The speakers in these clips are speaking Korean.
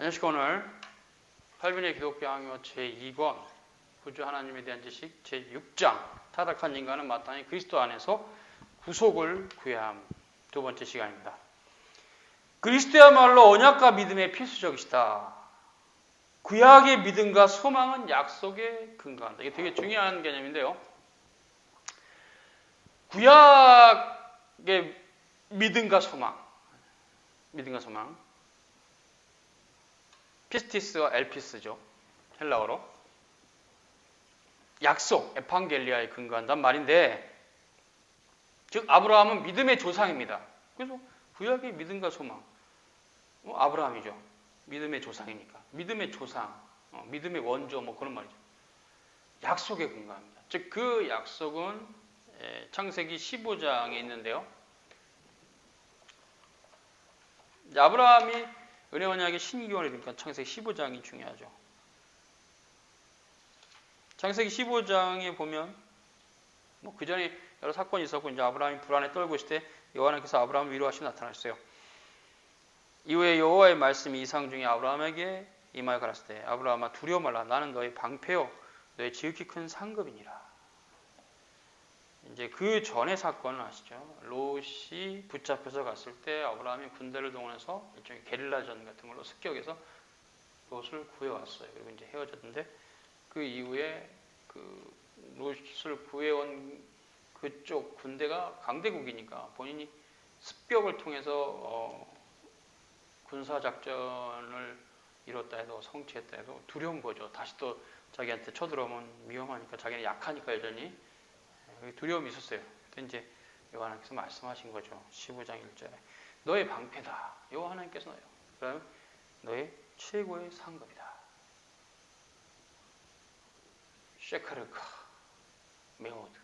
안녕하십니까. 오늘 8분의 기독교 강요 제2권 구주 하나님에 대한 지식 제6장 타락한 인간은 마땅히 그리스도 안에서 구속을 구해야 함. 두 번째 시간입니다. 그리스도야말로 언약과 믿음의 필수적이시다. 구약의 믿음과 소망은 약속에 근거한다. 이게 되게 중요한 개념인데요. 구약의 믿음과 소망, 피스티스와 엘피스죠. 헬라어로. 약속, 에판겔리아에 근거한단 말인데, 즉 아브라함은 믿음의 조상입니다. 그래서 구약의 믿음과 소망, 아브라함이죠. 믿음의 조상이니까. 믿음의 조상, 믿음의 원조, 그런 말이죠. 약속에 근거합니다. 즉 그 약속은 창세기 15장에 있는데요. 아브라함이 은혜 언약의 신기원이 되니까 창세기 15장이 중요하죠. 창세기 15장에 보면 그 전에 여러 사건이 있었고 이제 아브라함이 불안에 떨고 있을 때 여호와께서 아브라함을 위로하시며 나타나셨어요. 이후에 여호와의 말씀이 이상 중에 아브라함에게 임하여 가라사대 때 아브라함아 두려워 말라. 나는 너의 방패요 너의 지극히 큰 상급이니라. 이제 그 전의 사건을 아시죠? 롯이 붙잡혀서 갔을 때 아브라함이 군대를 동원해서 일종의 게릴라전 같은 걸로 습격해서 롯을 구해왔어요. 그리고 이제 헤어졌는데 그 이후에 그 롯을 구해온 그쪽 군대가 강대국이니까 본인이 습격을 통해서 군사작전을 이뤘다 해도 성취했다 해도 두려운 거죠. 다시 또 자기한테 쳐들어오면 위험하니까 자기는 약하니까 여전히 두려움이 있었어요. 그때 이제 여호와 하나님께서 말씀하신 거죠. 15장 1절에 너의 방패다. 여호와 하나님께서요. 그다음에 너의 최고의 상급이다. 쉐카르카 메오드.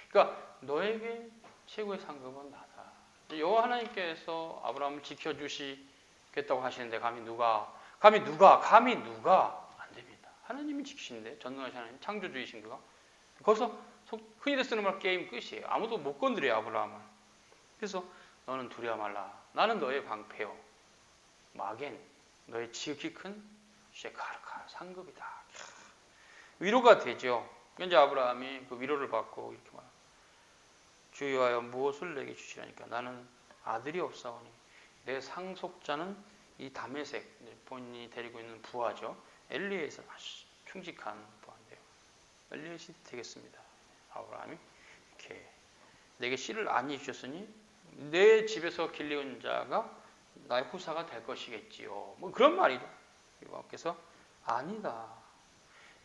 그러니까 너에게 최고의 상급은 나다. 여호와 하나님께서 아브라함을 지켜주시겠다고 하시는데 감히 누가 안 됩니다. 하나님이 지키시는데 전능하신 하나님 창조주이신 그가 거기서 흔히들 쓰는 말 게임 끝이에요. 아무도 못 건드려요 아브라함을. 그래서 너는 두려워 말라. 나는 너의 방패요. 마겐 너의 지극히 큰 쉐카르카 상급이다. 위로가 되죠. 이제 아브라함이 그 위로를 받고 이렇게 말합니다. 주여하여 무엇을 내게 주시라니까. 나는 아들이 없사오니 내 상속자는 이 다메섹 본인이 데리고 있는 부하죠. 엘리에서 아주 충직한 부하인데요. 엘리에서 되겠습니다. 아브라함이 이렇게 내게 씨를 안히 주셨으니 내 집에서 길리온 자가 나의 후사가 될 것이겠지요. 그런 말이죠. 여호와께서 아니다.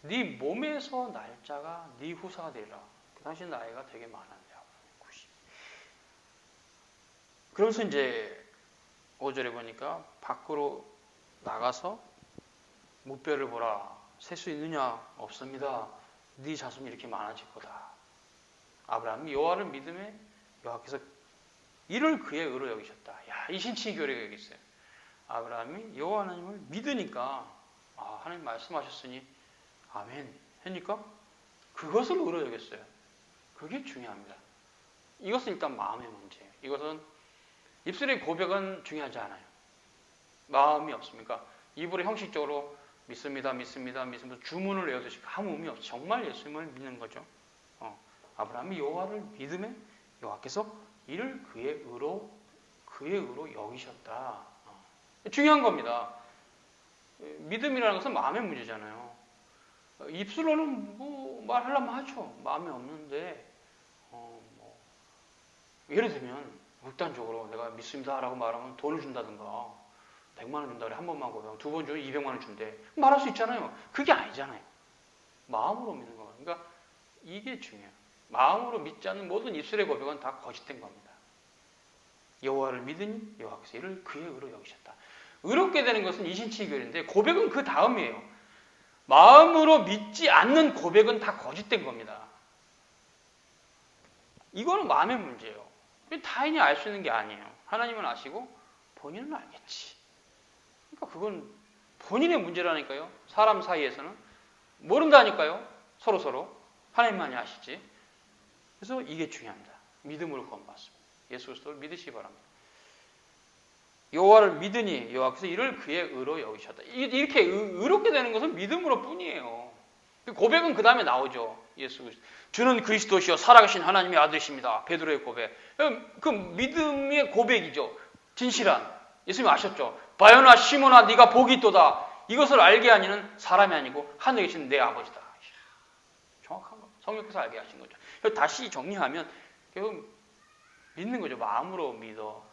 네 몸에서 날 자가 네 후사가 되리라. 그 당시 나이가 되게 많았는데 90. 그러면서 이제 5절에 보니까 밖으로 나가서 무뼈를 보라. 셀 수 있느냐? 없습니다. 네 자손이 이렇게 많아질 거다. 아브라함이 여호와를 믿음에 여호와께서 이를 그의 의로 여기셨다. 야, 이 신칭 교리가 여기 있어요. 아브라함이 여호와 하나님을 믿으니까 하나님 말씀하셨으니 아멘 하니까 그것을 의로 여겼어요. 그게 중요합니다. 이것은 일단 마음의 문제예요. 이것은 입술의 고백은 중요하지 않아요. 마음이 없습니까? 입으로 형식적으로 믿습니다 주문을 외우듯이 아무 의미 없어요. 정말 예수님을 믿는 거죠. 아브라함이 여호와를 믿음에 여호와께서 이를 그의 의로 여기셨다. 중요한 겁니다. 믿음이라는 것은 마음의 문제잖아요. 입술로는 말하려면 하죠. 마음이 없는데 예를 들면 극단적으로 내가 믿습니다라고 말하면 돈을 준다든가 100만 원 준다 그래. 한 번만 고백하면 두 번 주면 200만 원 준대. 말할 수 있잖아요. 그게 아니잖아요. 마음으로 믿는 거예요. 그러니까 이게 중요해요. 마음으로 믿지 않는 모든 입술의 고백은 다 거짓된 겁니다. 여호와를 믿으니 여호와께서 이를 그의 의로 여기셨다. 의롭게 되는 것은 이신칭의 교리인데 고백은 그 다음이에요. 마음으로 믿지 않는 고백은 다 거짓된 겁니다. 이거는 마음의 문제예요. 타인이 알 수 있는 게 아니에요. 하나님은 아시고 본인은 알겠지. 그러니까 그건 본인의 문제라니까요. 사람 사이에서는 모른다니까요. 서로 하나님만이 아시지. 그래서 이게 중요합니다. 믿음으로 구원받습니다. 예수 그리스도를 믿으시기 바랍니다. 여호와를 믿으니 여호와께서 이를 그의 의로 여기셨다. 이렇게 의롭게 되는 것은 믿음으로 뿐이에요. 고백은 그 다음에 나오죠. 예수 그리스도. 주는 그리스도시요 살아계신 하나님의 아들이십니다. 베드로의 고백. 그 믿음의 고백이죠. 진실한. 예수님 아셨죠? 바요나 시몬아 네가 복이 있도다. 이것을 알게 하니는 사람이 아니고 하늘에 계신 내 아버지다. 정확한 거. 성령께서 알게 하신 거죠. 다시 정리하면 결국 믿는 거죠. 마음으로 믿어.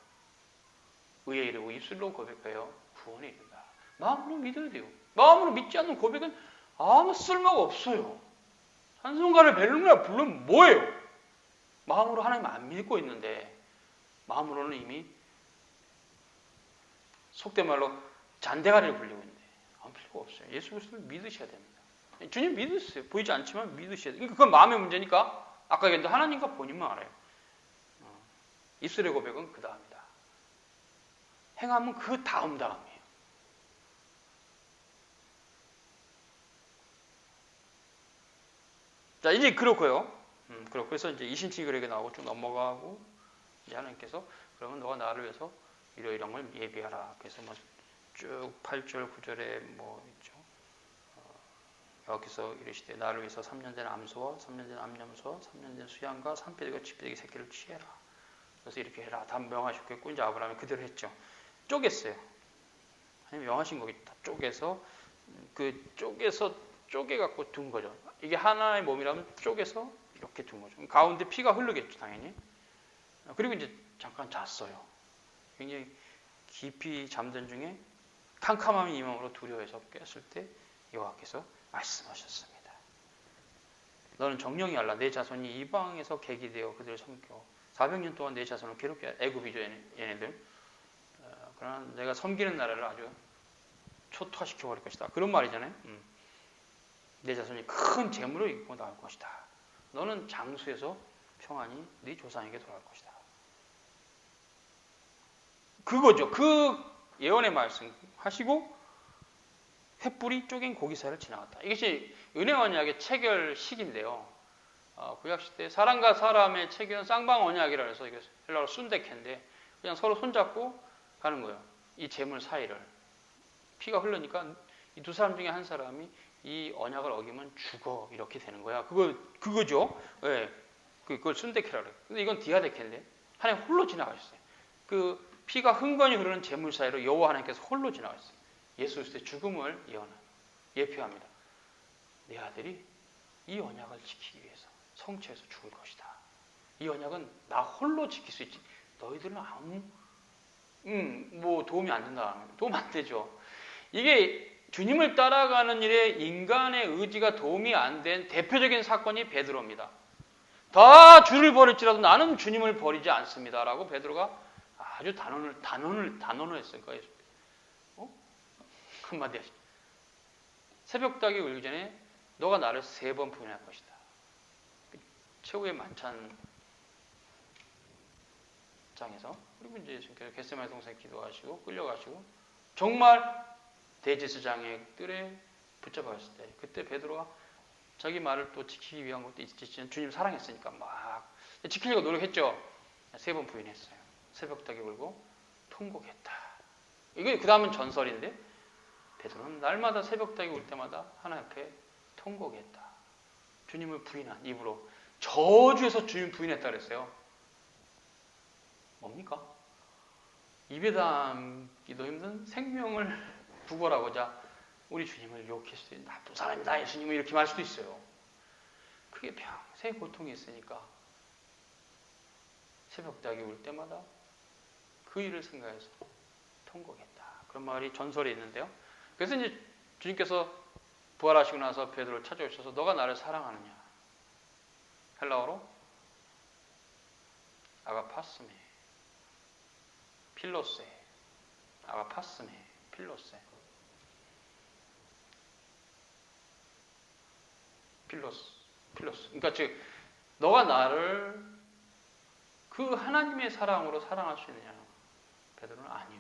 의에 이르고 입술로 고백하여 구원에 이른다. 마음으로 믿어야 돼요. 마음으로 믿지 않는 고백은 아무 쓸모가 없어요. 찬송가를 벨루나 부르면 뭐예요? 마음으로 하나님 안 믿고 있는데 마음으로는 이미 속된 말로 잔대가리를 굴리고 있는데 아무 필요가 없어요. 예수 그리스도를 믿으셔야 됩니다. 주님 믿으세요. 보이지 않지만 믿으셔야 돼요. 그건 마음의 문제니까 아까 얘기했는데 하나님과 본인만 알아요. 입술의 고백은 그 다음이다. 행함은 그 다음이에요. 자, 이제 그렇고요. 그렇고 그래서 이제 이신칭이 그에게 나오고 쭉 넘어가고 이제 하나님께서 그러면 너가 나를 위해서 이러이러한 걸 예비하라. 그래서 뭐 쭉 8절 9절에 뭐 있죠. 여기서 이르시되 나를 위해서 3년 된 암소와 3년 된 암염소와 3년 된 수양과 3피대가 10피대기 새끼를 취해라. 그래서 이렇게 해라. 다 명하셨겠고 이제 아브라함이 그대로 했죠. 쪼갰어요. 하나님 명하신 거겠다. 쪼개서 쪼개갖고 둔 거죠. 이게 하나의 몸이라면 쪼개서 이렇게 둔 거죠. 가운데 피가 흐르겠죠, 당연히. 그리고 이제 잠깐 잤어요. 굉장히 깊이 잠든 중에 캄캄함이 이 마음으로 두려워해서 깼을 때 여호와께서 말씀하셨습니다. 너는 정령이 알라. 내 자손이 이방에서 객이 되어 그들을 섬겨 400년 동안 내 자손을 괴롭게 애굽이죠, 얘네들. 그러나 내가 섬기는 나라를 아주 초토화시켜 버릴 것이다. 그런 말이잖아요. 내 자손이 큰 재물을 입고 나올 것이다. 너는 장수에서 평안히 네 조상에게 돌아갈 것이다. 그거죠. 그 예언의 말씀 하시고 횃불이 쪼갠 고기 사이를 지나갔다. 이것이 은혜 언약의 체결식인데요. 구약시대 사람과 사람의 체결은 쌍방 언약이라 해서 이게 헬라어로 순데케인데 그냥 서로 손잡고 가는 거예요. 이 재물 사이를. 피가 흐르니까 이 두 사람 중에 한 사람이 이 언약을 어기면 죽어 이렇게 되는 거야. 그거죠. 네. 그걸 순데케라 그래요. 근데 이건 디아데케인데 하나님 홀로 지나가셨어요. 그 피가 흥건히 흐르는 재물 사이로 여호와 하나님께서 홀로 지나갔어요. 예수 그리스도의 죽음을 예표합니다. 내 아들이 이 언약을 지키기 위해서 성취해서 죽을 것이다. 이 언약은 나 홀로 지킬 수 있지. 너희들은 아무 뭐 도움이 안 된다. 도움 안 되죠. 이게 주님을 따라가는 일에 인간의 의지가 도움이 안 된 대표적인 사건이 베드로입니다. 다 주를 버릴지라도 나는 주님을 버리지 않습니다라고 베드로가 아주 단언을 했을 거예요. 한마디 하시죠. 새벽닭이 울기 전에 너가 나를 3번 부인할 것이다. 최후의 만찬장에서 그리고 이제 예수님께서 겟세마네 동산에 기도하시고 끌려가시고 정말 대제사장의 뜰에 붙잡아갔을 때 그때 베드로가 자기 말을 또 지키기 위한 것도 있지만 주님 사랑했으니까 막 지키려고 노력했죠. 3번 부인했어요. 새벽닭이 울고 통곡했다. 이게 그 다음은 전설인데 베드로는 날마다 새벽닭이 울 때마다 하나님 앞에 통곡했다. 주님을 부인한 입으로 저주해서 주님 부인했다 그랬어요. 뭡니까? 입에 담기도 힘든 생명을 구걸하고자 우리 주님을 욕할 수도 있는 나쁜 사람이다 예수님을 이렇게 말 수도 있어요. 그게 평생 고통이 있으니까 새벽닭이 울 때마다 그 일을 생각해서 통곡했다. 그런 말이 전설에 있는데요. 그래서 이제 주님께서 부활하시고 나서 베드로를 찾아오셔서 너가 나를 사랑하느냐? 헬라어로 아가파스메 필로세 아가파스메 필로세 필로스. 그러니까 즉 너가 나를 그 하나님의 사랑으로 사랑할 수 있느냐? 베드로는 아니요.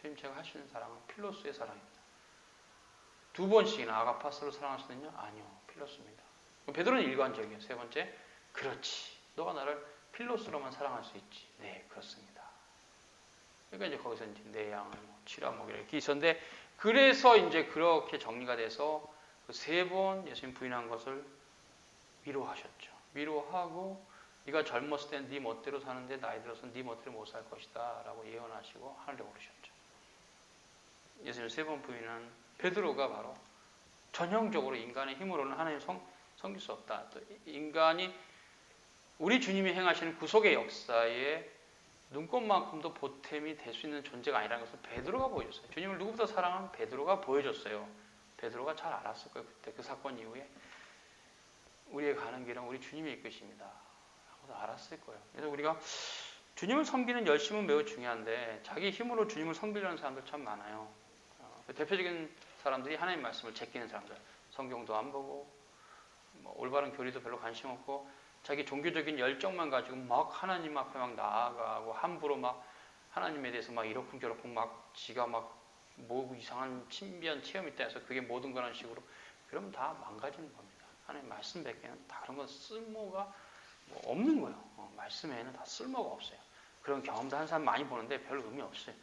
주님 제가 할 수 있는 사랑은 필로스의 사랑입니다. 2번씩이나 아가파스로 사랑할 수 있느냐? 아니요. 필로스입니다. 베드로는 일관적이에요. 그러니까 이제 거기서 이제 내 양을 치라 뭐 이렇게 있었는데, 그래서 이제 그렇게 정리가 돼서 그 3번 예수님 부인한 것을 위로하셨죠. 위로하고 네가 젊었을 때 네 멋대로 사는데 나이 들어서 네 멋대로 못 살 것이다 라고 예언하시고 하늘에 오르셨죠. 예수님 3번 부인한 베드로가 바로 전형적으로 인간의 힘으로는 하나님을 섬길 수 없다. 또 인간이 우리 주님이 행하시는 구속의 역사에 눈꽃만큼도 보탬이 될 수 있는 존재가 아니라는 것을 베드로가 보여줬어요. 주님을 누구보다 사랑하는 베드로가 보여줬어요. 베드로가 잘 알았을 거예요. 그때 그 사건 이후에 우리의 가는 길은 우리 주님이 이끄십니다 라고 알았을 거예요. 그래서 우리가 주님을 섬기는 열심은 매우 중요한데 자기 힘으로 주님을 섬기려는 사람들 참 많아요. 대표적인 사람들이 하나님 말씀을 제끼는 사람들, 성경도 안 보고 뭐 올바른 교리도 별로 관심 없고 자기 종교적인 열정만 가지고 막 하나님 앞에 막 나아가고 함부로 막 하나님에 대해서 막 이러쿵저러쿵 막 지가 막 뭐 이상한 신비한 체험이 있다 해서 그게 모든 거라는 식으로, 그러면 다 망가지는 겁니다. 하나님 말씀 밖에는 다 그런 건 쓸모가 뭐 없는 거예요. 말씀에는 다 쓸모가 없어요. 그런 경험도 한 사람 많이 보는데 별 의미 없어요.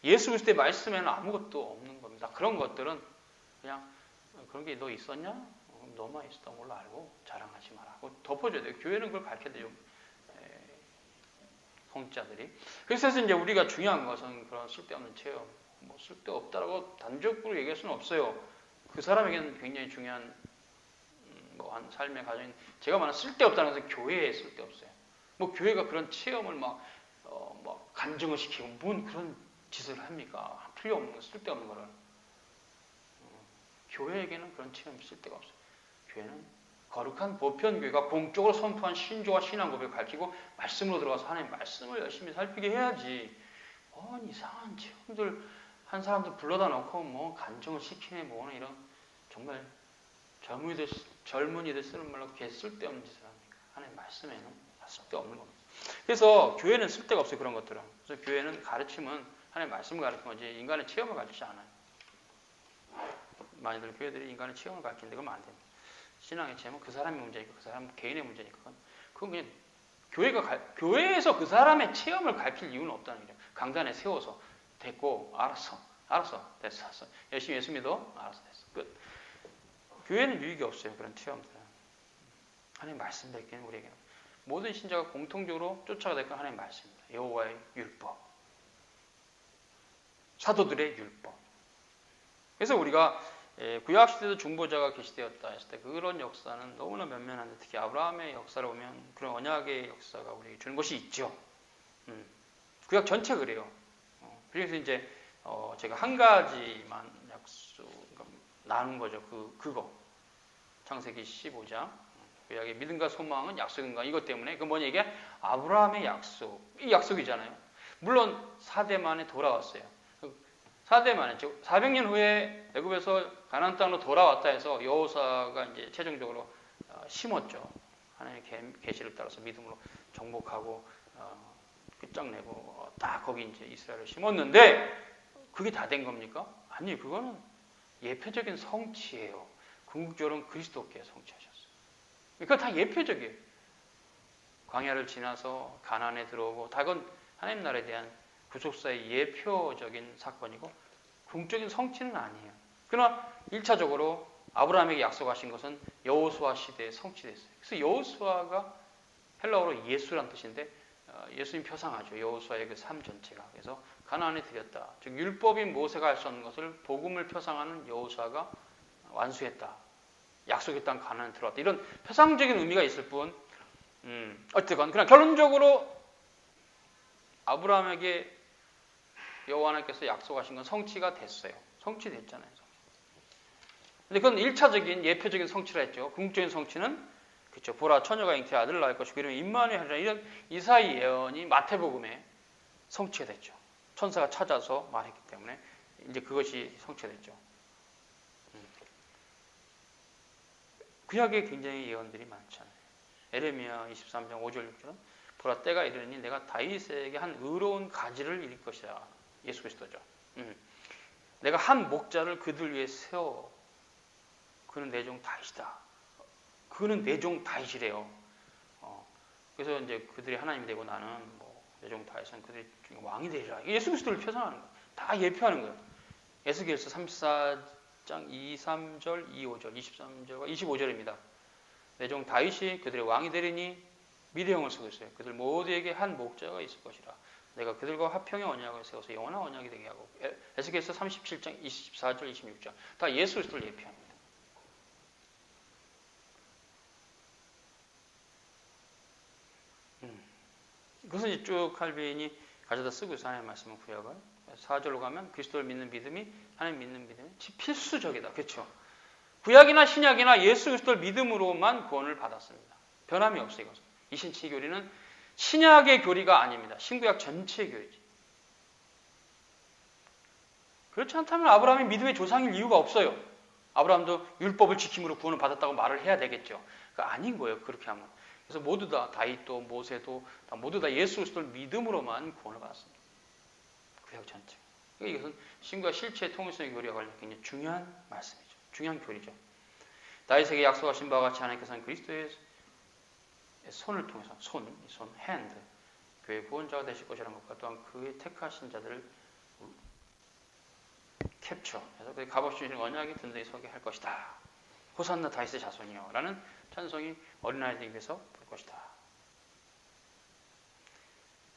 예수 그리스도의 말씀에는 아무것도 없는 겁니다. 그런 것들은 그냥 그런 게 너 있었냐? 너만 있었던 걸로 알고 자랑하지 말라고 덮어줘야 돼요. 교회는 그걸 가르쳐야 돼요. 성자들이. 그래서 이제 우리가 중요한 것은 그런 쓸데없는 체험, 뭐 쓸데없다라고 단적으로 얘기할 수는 없어요. 그 사람에게는 굉장히 중요한 뭐 한 삶의 과정인, 제가 말하는 쓸데없다는 것은 교회에 쓸데없어요. 뭐 교회가 그런 체험을 막 간증을 시키고 뭔 그런 짓을 합니까? 필요 없는 거, 쓸데없는 거를. 교회에게는 그런 체험이 쓸데가 없어요. 교회는 거룩한 보편교회가 공적으로 선포한 신조와 신앙 고백을 가르치고 말씀으로 들어가서 하나님 말씀을 열심히 살피게 해야지. 이상한 체험들 한 사람들 불러다 놓고 뭐 간증을 시키네 뭐는 이런 정말 젊은이들 쓰는 말로 개 쓸데없는 짓을 합니까? 하나님 말씀에는 다 쓸데없는 겁니다. 그래서 교회는 쓸데가 없어요. 그런 것들은. 그래서 교회는 가르침은 하나님 말씀을 가르치는 거지 인간의 체험을 가르치지 않아요. 많이들 교회들이 인간의 체험을 가르치는데 그러면 안 됩니다. 신앙의 체험은 그 사람의 문제니까, 그 사람 개인의 문제니까 그건 그냥 교회에서 그 사람의 체험을 가르칠 이유는 없다는 거죠. 강단에 세워서 됐고 알았어 됐어 열심히 예수 믿어 알았어 됐어 끝. 교회는 유익이 없어요. 그런 체험들은. 하나님 말씀 뵙기는 우리에게는 모든 신자가 공통적으로 쫓아가야 될 건 하나님 말씀입니다. 여호와의 율법, 사도들의 율법. 그래서 우리가 구약시대도 중보자가 계시되었다 했을 때 그런 역사는 너무나 면면한데, 특히 아브라함의 역사를 보면 그런 언약의 역사가 우리에게 주는 것이 있죠. 구약 전체 그래요. 그래서 이제 제가 한 가지만 나눈 거죠. 그거 창세기 15장 구약의 믿음과 소망은 약속인가, 이것 때문에 그 뭐냐, 이게 아브라함의 약속, 이 약속이잖아요. 물론 4대 만에 돌아왔어요. 4대 만에, 즉 400년 후에 애굽에서 가나안 땅으로 돌아왔다 해서 여호수아가 이제 최종적으로 심었죠. 하나님의 계시를 따라서 믿음으로 정복하고 끝장내고 딱 거기 이제 이스라엘을 심었는데 그게 다 된 겁니까? 아니, 그거는 예표적인 성취예요. 궁극적으로는 그리스도께 성취하셨어요. 그러니까 다 예표적이에요. 광야를 지나서 가나안에 들어오고 다 그건 하나님 나라에 대한 구속사의 예표적인 사건이고 궁극적인 성취는 아니에요. 그러나 1차적으로 아브라함에게 약속하신 것은 여호수아 시대에 성취됐어요. 그래서 여호수아가 헬라어로 예수란 뜻인데 예수님 표상하죠. 여호수아의 그 삶 전체가. 그래서 가나안에 들였다. 즉 율법인 모세가 할 수 없는 것을 복음을 표상하는 여호수아가 완수했다. 약속의 땅 가나안에 들어왔다. 이런 표상적인 의미가 있을 뿐 어쨌건 그냥 결론적으로 아브라함에게 여호와 하나님께서 약속하신 건 성취가 됐어요. 성취됐잖아요. 근데 그건 1차적인 예표적인 성취라 했죠. 궁극적인 성취는 그렇죠. 보라 처녀가 잉태의 아들을 낳을 것이고 이러면 임마누엘 하리라, 이런 이사야 예언이 마태복음에 성취가 됐죠. 천사가 찾아서 말했기 때문에 이제 그것이 성취가 됐죠. 구약에 굉장히 예언들이 많잖아요. 에레미야 23장 5절 6절은 보라 때가 이르니 내가 다윗에게 한 의로운 가지를 이룰 것이라. 예수 그리스도죠. 내가 한 목자를 그들 위해 세워. 그는 내 종 다윗이다. 그는 내 종 다윗이래요. 그래서 이제 그들이 하나님이 되고 나는 뭐 대종 다윗은 그들이 중에 왕이 되리라. 예수 그리스도를 표상하는 거예요. 다 예표하는 거예요. 에스겔서 34장 2, 3절, 2, 5절, 23절과 25절입니다. 대종 다윗이 그들의 왕이 되리니 미래형을 쓰고 있어요. 그들 모두에게 한 목자가 있을 것이라. 내가 그들과 화평의 언약을 세워서 영원한 언약이 되게 하고. 에스겔서 37장 24절, 26절. 다 예수 그리스도를 예표합니다. 그것은 이제 쭉 칼빈이 가져다 쓰고 있어요. 하나님의 말씀은 구약을. 4절로 가면 그리스도를 믿는 믿음이 하나님 믿는 믿음이 필수적이다. 그렇죠? 구약이나 신약이나 예수 그리스도를 믿음으로만 구원을 받았습니다. 변함이 없어요. 이것은. 이신치 교리는 신약의 교리가 아닙니다. 신구약 전체의 교리지. 그렇지 않다면 아브라함이 믿음의 조상일 이유가 없어요. 아브라함도 율법을 지킴으로 구원을 받았다고 말을 해야 되겠죠. 그러니까 아닌 거예요. 그렇게 하면. 그래서 모두 다 다윗도 모세도 모두 다 예수 그리스도를 믿음으로만 구원을 받았습니다. 구약 전체. 그러니까 이것은 신과 실체의 통일성의 교리와 관련된 굉장히 중요한 말씀이죠. 중요한 교리죠. 다윗에게 약속하신 바와 같이 하나님께서는 그리스도의 손을 통해서 손, hand, 교회의 구원자가 되실 것이라는 것과 또한 그의 택하신 자들을 캡처해서 그 값없이 주시는 언약이 든든히 서게 할 것이다. 호산나 다윗의 자손이요 라는 찬송이 어린아이들 입에서 부를 것이다.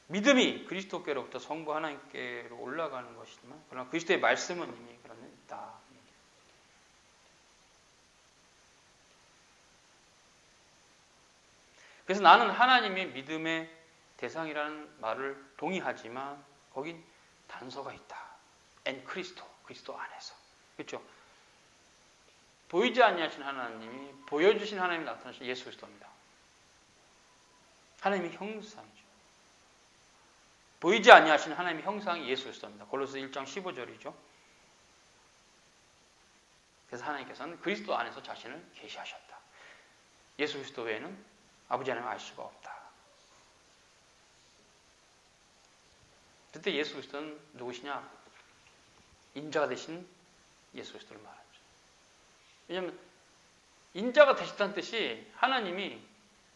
믿음이 그리스도께로부터 성부 하나님께로 올라가는 것이지만 그러나 그리스도의 말씀은 이미 그런 데 있다. 그래서 나는 하나님이 믿음의 대상이라는 말을 동의하지만 거긴 단서가 있다. 엔 그리스도 안에서. 그렇죠? 보이지 아니하신 하나님이 보여주신 하나님이 나타나신 예수 그리스도입니다. 하나님의 형상이죠. 보이지 아니하신 하나님의 형상이 예수 그리스도입니다. 골로새 1장 15절이죠. 그래서 하나님께서는 그리스도 안에서 자신을 계시하셨다. 예수 그리스도 외에는 아버지 하나님을 알 수가 없다. 그때 예수 그리스도는 누구시냐? 인자가 되신 예수 그리스도를 말하죠. 왜냐하면 인자가 되셨다는 뜻이 하나님이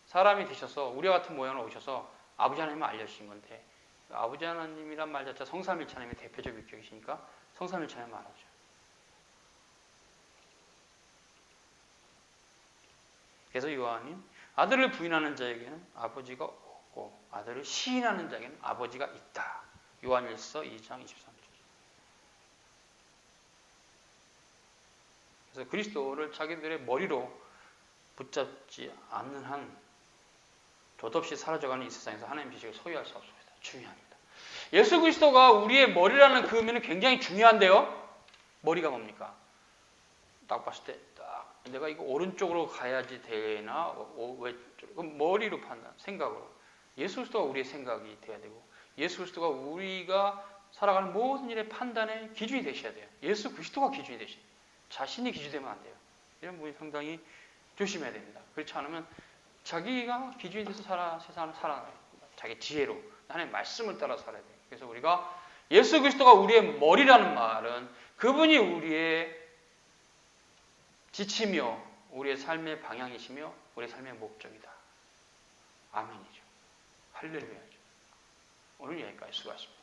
사람이 되셔서 우리와 같은 모양으로 오셔서 아버지 하나님을 알려주신 건데 아버지 하나님이란 말 자체가 성삼일체 하나님의 대표적 위격이시니까 성삼일체 하나님 말하죠. 그래서 요한이 아들을 부인하는 자에게는 아버지가 없고 아들을 시인하는 자에게는 아버지가 있다. 요한일서 2장 23절. 그래서 그리스도를 자기들의 머리로 붙잡지 않는 한 돛없이 사라져가는 이 세상에서 하나님 지식을 소유할 수 없습니다. 중요합니다. 예수 그리스도가 우리의 머리라는 그 의미는 굉장히 중요한데요. 머리가 뭡니까? 딱 봤을 때 딱 내가 이거 오른쪽으로 가야지 되나? 그럼 머리로 판단, 생각으로. 예수 그리스도가 우리의 생각이 돼야 되고 예수 그리스도가 우리가 살아가는 모든 일의 판단의 기준이 되셔야 돼요. 예수 그리스도가 기준이 되셔야 돼요. 자신이 기준이 되면 안 돼요. 이런 부분이 상당히 조심해야 됩니다. 그렇지 않으면 자기가 기준이 돼서 세상을 살아가요. 자기 지혜로 하나님의 말씀을 따라 살아야 돼요. 그래서 우리가 예수 그리스도가 우리의 머리라는 말은 그분이 우리의 지치며 우리의 삶의 방향이시며 우리의 삶의 목적이다. 아멘이죠. 할렐루야죠. 오늘 여기까지 수고하셨습니다.